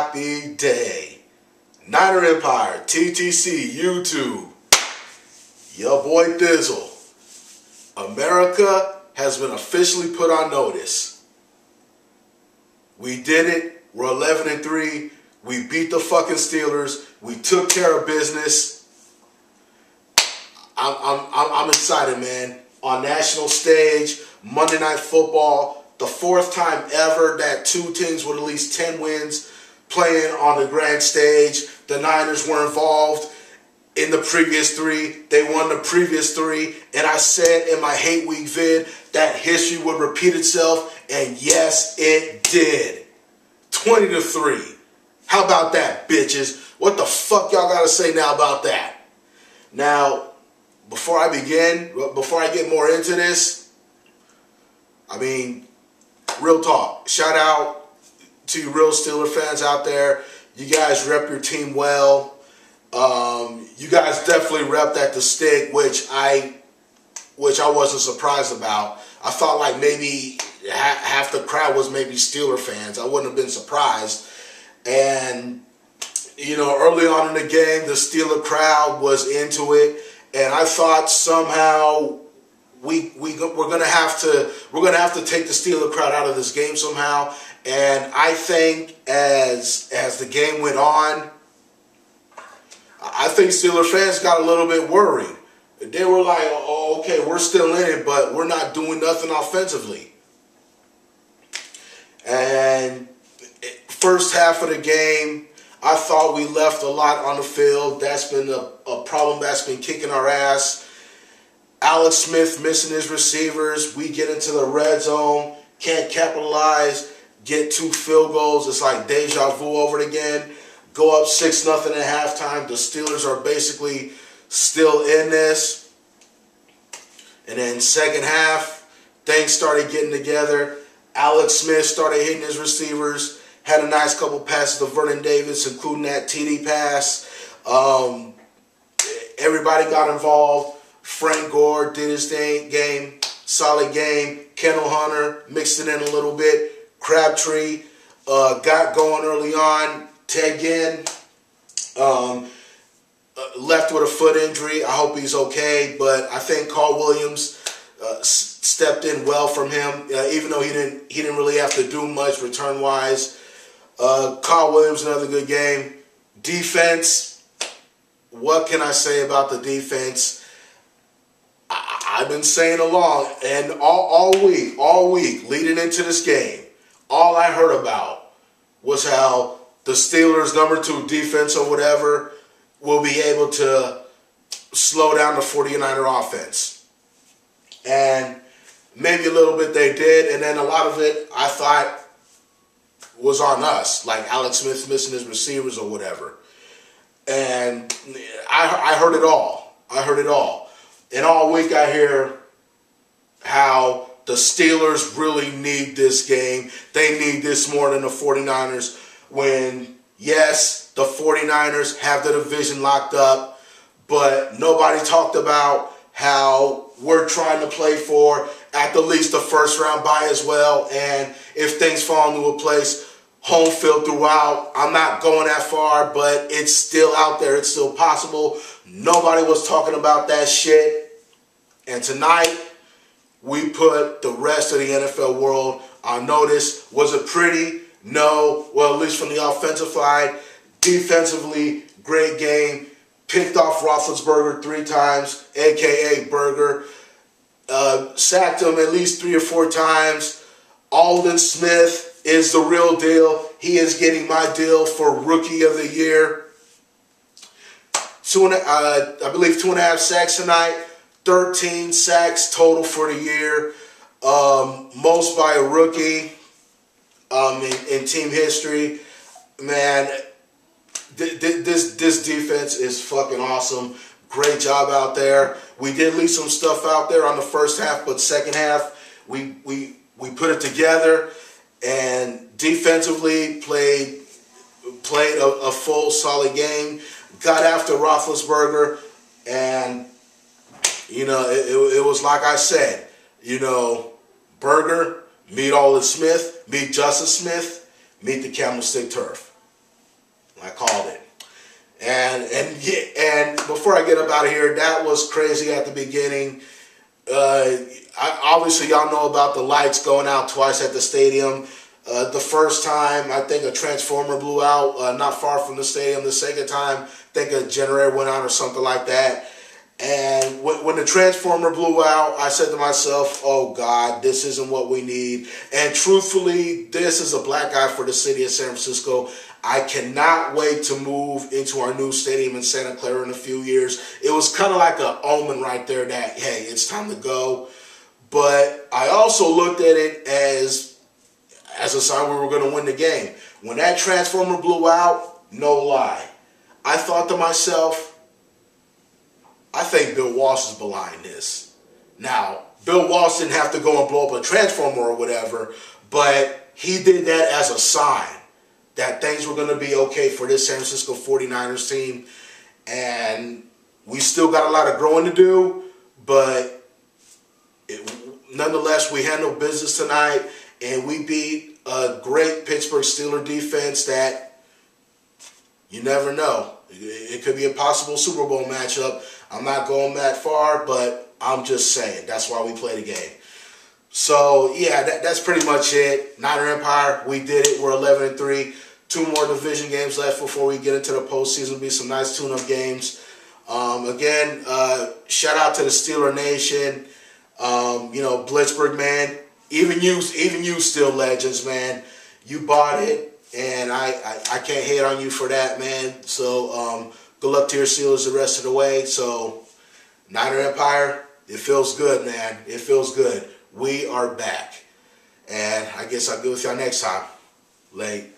happy day. Niner Empire, TTC, YouTube. Your boy Dizzle. America has been officially put on notice. We did it. We're 11-3. We beat the fucking Steelers. We took care of business. I'm excited, man. On national stage, Monday Night Football, the fourth time ever that two teams with at least 10 wins playing on the grand stage. The Niners were involved in the previous three. They won the previous three. And I said in my Hate Week vid that history would repeat itself. And yes, it did. 20-3. How about that, bitches? What the fuck y'all got to say now about that? Now, before I begin, before I get more into this, I mean, real talk. Shout out to you real Steeler fans out there. You guys rep your team well. You guys definitely repped at the stick, which I wasn't surprised about. I thought like maybe half the crowd was maybe Steeler fans. I wouldn't have been surprised. And, you know, early on in the game, the Steeler crowd was into it. And I thought somehow we're gonna have to take the Steeler crowd out of this game somehow. And I think as the game went on, I think Steeler fans got a little bit worried. They were like, oh, okay, we're still in it, but we're not doing nothing offensively. And first half of the game, I thought we left a lot on the field. That's been a problem that's been kicking our ass. Alex Smith missing his receivers. We get into the red zone, can't capitalize, get 2 field goals. It's like deja vu over it again. Go up 6-0 at halftime. The Steelers are basically still in this. And then second half, things started getting together. Alex Smith started hitting his receivers. Had a nice couple passes to Vernon Davis, including that TD pass. Everybody got involved. Frank Gore did his game. Solid game. Kendall Hunter mixed it in a little bit. Crabtree got going early on. Ted Ginn left with a foot injury. I hope he's okay. But I think Carl Williams stepped in well from him, even though he didn't really have to do much return-wise. Carl Williams, another good game. Defense, what can I say about the defense? I've been saying along, and all week, leading into this game, all I heard about was how the Steelers' number 2 defense or whatever will be able to slow down the 49er offense. And maybe a little bit they did, and then a lot of it I thought was on us, like Alex Smith missing his receivers or whatever. And I heard it all. And all week I hear how the Steelers really need this game. They need this more than the 49ers. When, yes, the 49ers have the division locked up, but nobody talked about how we're trying to play for at the least the first round bye as well. And if things fall into a place, home field throughout. I'm not going that far, but it's still out there. It's still possible. Nobody was talking about that shit. And tonight, we put the rest of the NFL world on notice. Was it pretty? No. Well, at least from the offensive side. Defensively, great game. Picked off Roethlisberger 3 times, a.k.a. Burger. Sacked him at least 3 or 4 times. Aldon Smith is the real deal. He is getting my deal for Rookie of the Year. I believe 2.5 sacks tonight. 13 sacks total for the year. Most by a rookie in team history. Man, this defense is fucking awesome. Great job out there. We did leave some stuff out there on the first half, but second half we put it together and defensively played a full solid game. Got after Roethlisberger, and you know it was like I said. You know, Burger meet Aldon Smith, meet Justice Smith, meet the Candlestick Turf. I called it. And before I get up out of here, that was crazy at the beginning. Obviously, y'all know about the lights going out twice at the stadium. The first time, I think a transformer blew out not far from the stadium. The second time, I think a generator went out or something like that. And when the transformer blew out, I said to myself, oh God, this isn't what we need. And truthfully, this is a black eye for the city of San Francisco. I cannot wait to move into our new stadium in Santa Clara in a few years. It was kind of like an omen right there that, hey, it's time to go. But I also looked at it as a sign we were going to win the game. When that transformer blew out, no lie, I thought to myself, I think Bill Walsh is behind this. Now, Bill Walsh didn't have to go and blow up a transformer or whatever, but he did that as a sign that things were going to be okay for this San Francisco 49ers team. And we still got a lot of growing to do, but nonetheless, we handled business tonight, and we beat a great Pittsburgh Steelers defense that you never know. It could be a possible Super Bowl matchup. I'm not going that far, but I'm just saying. That's why we play the game. So, yeah, that's pretty much it. Niner Empire, we did it. We're 11-3. 2 more division games left before we get into the postseason. It'll be some nice tune-up games. Again, shout out to the Steeler Nation. Blitzburg, man. Even you still legends, man. You bought it, and I can't hate on you for that, man. So, good luck to your Steelers the rest of the way. So, Niner Empire, it feels good, man. It feels good. We are back. And I guess I'll be with y'all next time. Late.